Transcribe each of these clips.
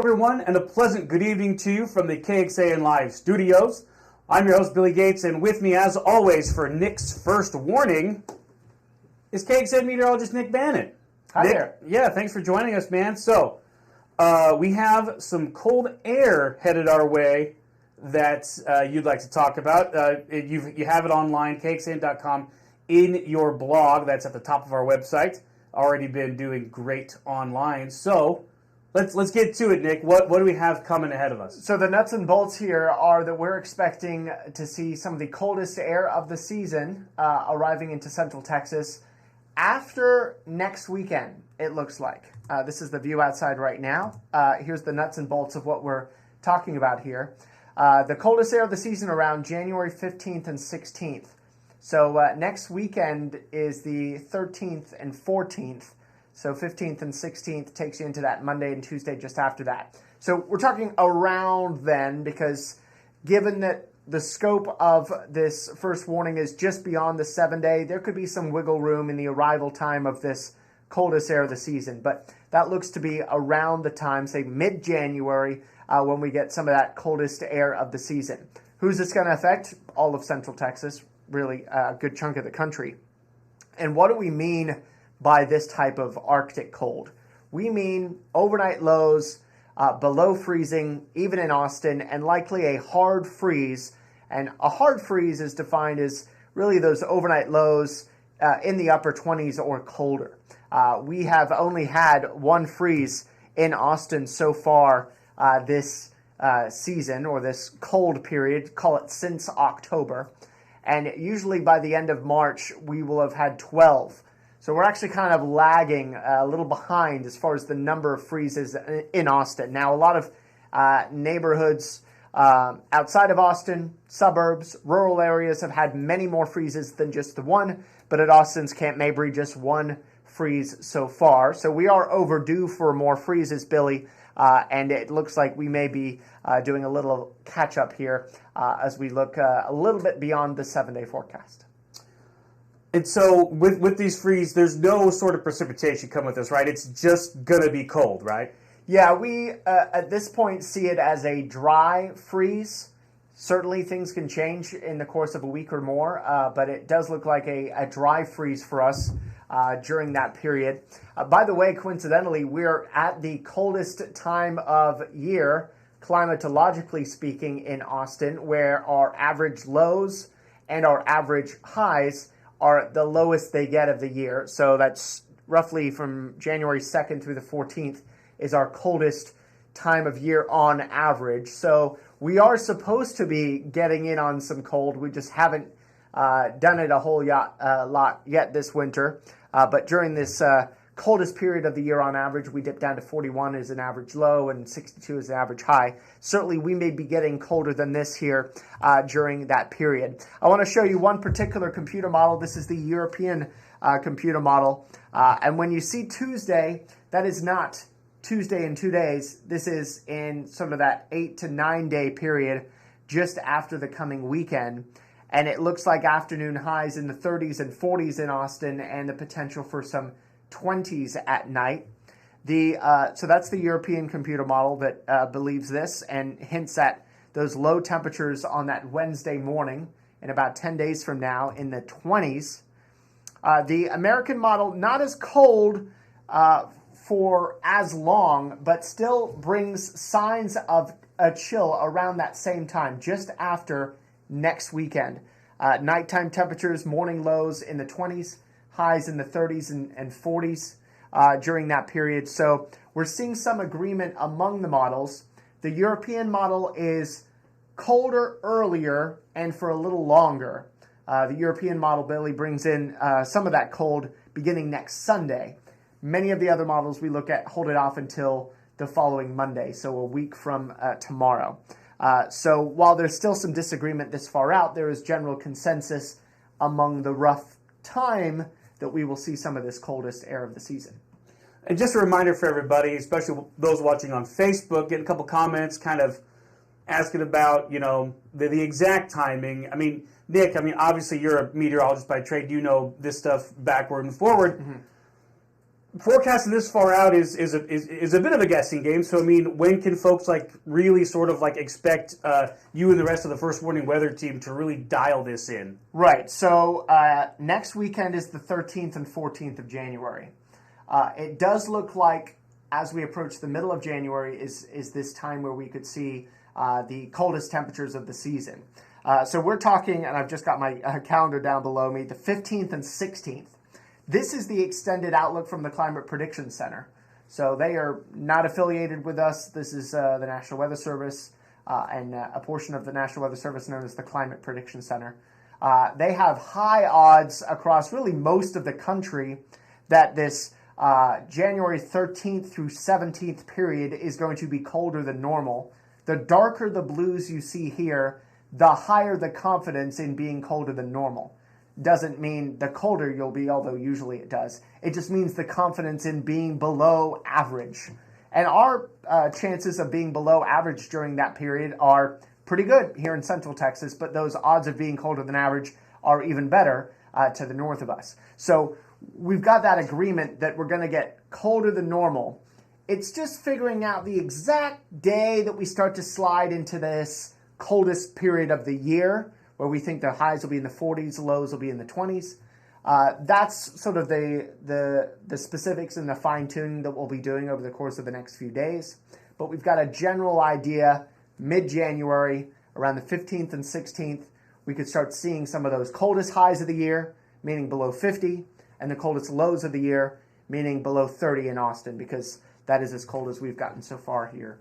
everyone, and a pleasant good evening to you from the KXAN Live studios. I'm your host, Billy Gates, and with me, as always, for Nick's first warning is KXAN meteorologist Nick Bannon. Hi Nick, there. Yeah, thanks for joining us, man. So, we have some cold air headed our way that you'd like to talk about. You have it online, kxan.com, in your blog. That's at the top of our website. Already been doing great online. So, let's get to it, Nick. What do we have coming ahead of us? So the nuts and bolts here are that we're expecting to see some of the coldest air of the season arriving into Central Texas after next weekend, it looks like. This is the view outside right now. Here's the nuts and bolts of what we're talking about here. The coldest air of the season around January 15th and 16th. So next weekend is the 13th and 14th. So 15th and 16th takes you into that Monday and Tuesday just after that. So we're talking around then, because given that the scope of this first warning is just beyond the 7-day, there could be some wiggle room in the arrival time of this coldest air of the season. But that looks to be around the time, say mid-January, when we get some of that coldest air of the season. Who's this going to affect? All of Central Texas, really a good chunk of the country. And what do we mean by this type of Arctic cold? We mean overnight lows below freezing, even in Austin, and likely a hard freeze. And a hard freeze is defined as really those overnight lows in the upper 20s or colder. We have only had one freeze in Austin so far this season, or this cold period, call it since October. And usually by the end of March, we will have had 12. So we're actually kind of lagging a little behind as far as the number of freezes in Austin. Now, a lot of neighborhoods outside of Austin, suburbs, rural areas have had many more freezes than just the one. But at Austin's Camp Mabry, just one freeze so far. So we are overdue for more freezes, Billy. And it looks like we may be doing a little catch-up here as we look a little bit beyond the 7-day forecast. And so with these freeze, there's no sort of precipitation come with this, right? It's just going to be cold, right? Yeah, we at this point see it as a dry freeze. Certainly things can change in the course of a week or more, but it does look like a dry freeze for us during that period. By the way, coincidentally, we're at the coldest time of year, climatologically speaking, in Austin, where our average lows and our average highs are the lowest they get of the year. So that's roughly from January 2nd through the 14th is our coldest time of year on average. So we are supposed to be getting in on some cold. We just haven't done it a whole lot yet this winter. But during this coldest period of the year on average, we dip down to 41 as an average low and 62 as an average high. Certainly we may be getting colder than this here during that period. I want to show you one particular computer model. This is the European computer model. And when you see Tuesday, that is not Tuesday in 2 days. This is in sort of that 8 to 9 day period just after the coming weekend. And it looks like afternoon highs in the 30s and 40s in Austin, and the potential for some 20s at night. So that's the European computer model that believes this and hints at those low temperatures on that Wednesday morning in about 10 days from now in the 20s. The American model, not as cold for as long, but still brings signs of a chill around that same time, just after next weekend. Nighttime temperatures, morning lows in the 20s, highs in the 30s and 40s during that period. So we're seeing some agreement among the models. The European model is colder earlier and for a little longer. The European model, Billy, brings in some of that cold beginning next Sunday. Many of the other models we look at hold it off until the following Monday, so a week from tomorrow. So while there's still some disagreement this far out, there is general consensus among the rough time that we will see some of this coldest air of the season. And just a reminder for everybody, especially those watching on Facebook, getting a couple comments kind of asking about, the exact timing. I mean, Nick, obviously you're a meteorologist by trade. You know this stuff backward and forward. Mm-hmm. forecasting this far out is a bit of a guessing game. So I mean, when can folks like really sort of like expect you and the rest of the First Warning Weather team to really dial this in? Right. So next weekend is the 13th and 14th of January. It does look like as we approach the middle of January is this time where we could see the coldest temperatures of the season. So we're talking, and I've just got my calendar down below me, the 15th and 16th. This is the extended outlook from the Climate Prediction Center. So they are not affiliated with us. This is the National Weather Service and a portion of the National Weather Service known as the Climate Prediction Center. They have high odds across really most of the country that this January 13th through 17th period is going to be colder than normal. The darker the blues you see here, the higher the confidence in being colder than normal. Doesn't mean the colder you'll be, although usually it does. It just means the confidence in being below average. And our chances of being below average during that period are pretty good here in Central Texas, but those odds of being colder than average are even better to the north of us. So we've got that agreement that we're going to get colder than normal. It's just figuring out the exact day that we start to slide into this coldest period of the year, where we think the highs will be in the 40s, lows will be in the 20s. That's sort of the specifics and the fine-tuning that we'll be doing over the course of the next few days. But we've got a general idea, mid-January, around the 15th and 16th, we could start seeing some of those coldest highs of the year, meaning below 50, and the coldest lows of the year, meaning below 30 in Austin, because that is as cold as we've gotten so far here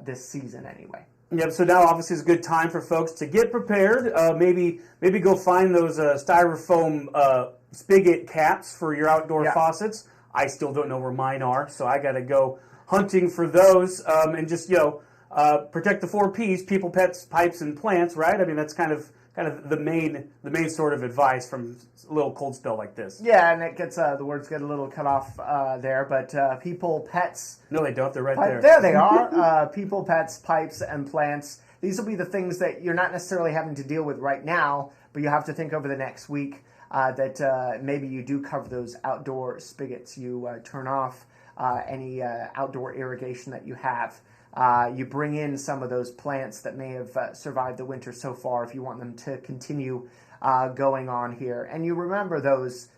this season anyway. Yep. So now, obviously, is a good time for folks to get prepared. Maybe go find those styrofoam spigot caps for your outdoor faucets. I still don't know where mine are, so I got to go hunting for those. And just protect the 4 Ps: people, pets, pipes, and plants. Right? I mean, that's kind of the main sort of advice from a little cold spell like this. Yeah, and it gets the words get a little cut off there, but people, pets. No, they don't. They're right there. There they are. People, pets, pipes, and plants. These will be the things that you're not necessarily having to deal with right now, but you have to think over the next week that maybe you do cover those outdoor spigots. You turn off any outdoor irrigation that you have. You bring in some of those plants that may have survived the winter so far if you want them to continue going on here. And you remember those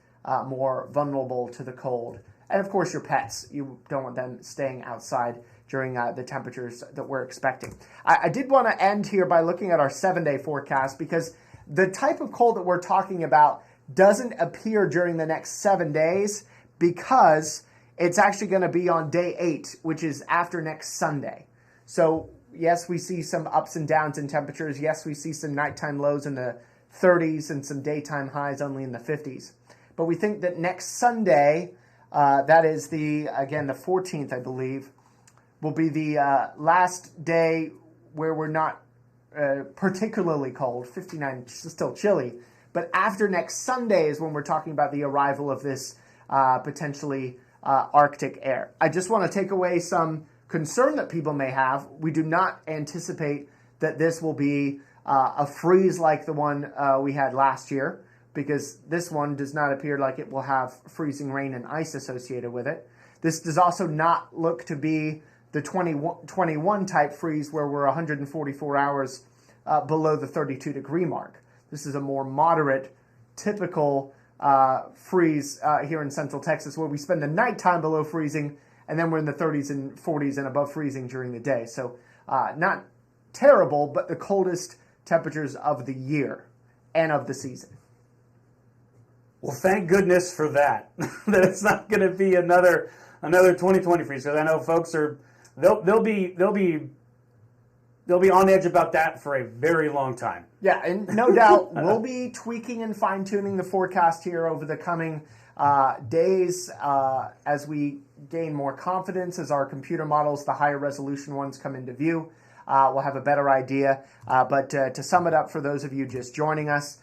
more vulnerable to the cold. And of course your pets. You don't want them staying outside during the temperatures that we're expecting. I did want to end here by looking at our 7-day forecast, because the type of cold that we're talking about doesn't appear during the next 7 days, because it's actually going to be on day 8, which is after next Sunday. So, yes, we see some ups and downs in temperatures. Yes, we see some nighttime lows in the 30s and some daytime highs only in the 50s. But we think that next Sunday, that is the 14th, I believe, will be the last day where we're not particularly cold. 59 is still chilly. But after next Sunday is when we're talking about the arrival of this potentially Arctic air. I just want to take away some concern that people may have. We do not anticipate that this will be a freeze like the one we had last year, because this one does not appear like it will have freezing rain and ice associated with it. This does also not look to be the 2021 type freeze where we're 144 hours below the 32-degree mark. This is a more moderate, typical freeze here in Central Texas, where we spend the nighttime below freezing, and then we're in the 30s and 40s and above freezing during the day. So not terrible, but the coldest temperatures of the year and of the season. Well, thank goodness for that. That it's not going to be another 2020 freeze. Because I know folks they'll be on edge about that for a very long time. Yeah, and no doubt we'll be tweaking and fine-tuning the forecast here over the coming days as we gain more confidence, as our computer models, the higher resolution ones, come into view. We'll have a better idea. But to sum it up for those of you just joining us,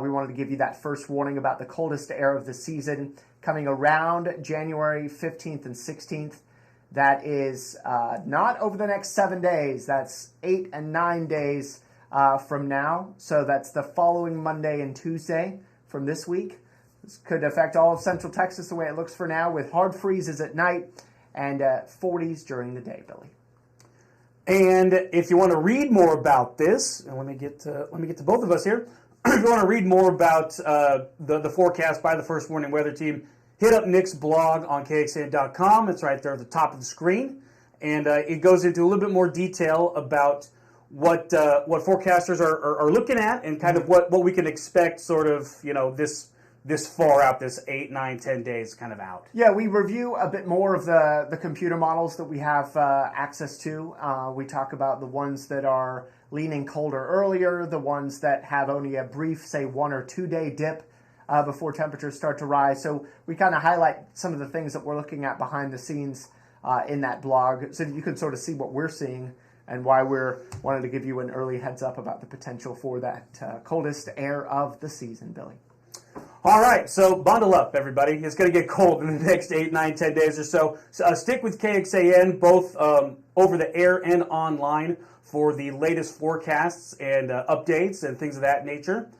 we wanted to give you that first warning about the coldest air of the season coming around January 15th and 16th. That is not over the next 7 days. That's 8 and 9 days from now. So that's the following Monday and Tuesday from this week. This could affect all of central Texas the way it looks for now, with hard freezes at night and 40s during the day, Billy. And if you want to read more about this, and let me get to both of us here. If you want to read more about the forecast by the First Warning Weather Team, hit up Nick's blog on KXAN.com. It's right there at the top of the screen, and it goes into a little bit more detail about what forecasters are looking at and kind of what we can expect, sort of, this far out, this 8, 9, 10 days kind of out. Yeah, we review a bit more of the computer models that we have access to. We talk about the ones that are leaning colder earlier, the ones that have only a brief, say, 1 or 2 day dip before temperatures start to rise. So we kind of highlight some of the things that we're looking at behind the scenes in that blog, so that you can sort of see what we're seeing and why we're wanting to give you an early heads up about the potential for that coldest air of the season, Billy. All right, so bundle up, everybody. It's going to get cold in the next 8, 9, 10 days or so. Stick with KXAN, both over the air and online, for the latest forecasts and updates and things of that nature.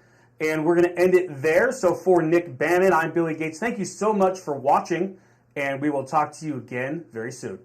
And we're going to end it there. So for Nick Bannon, I'm Billy Gates. Thank you so much for watching, and we will talk to you again very soon.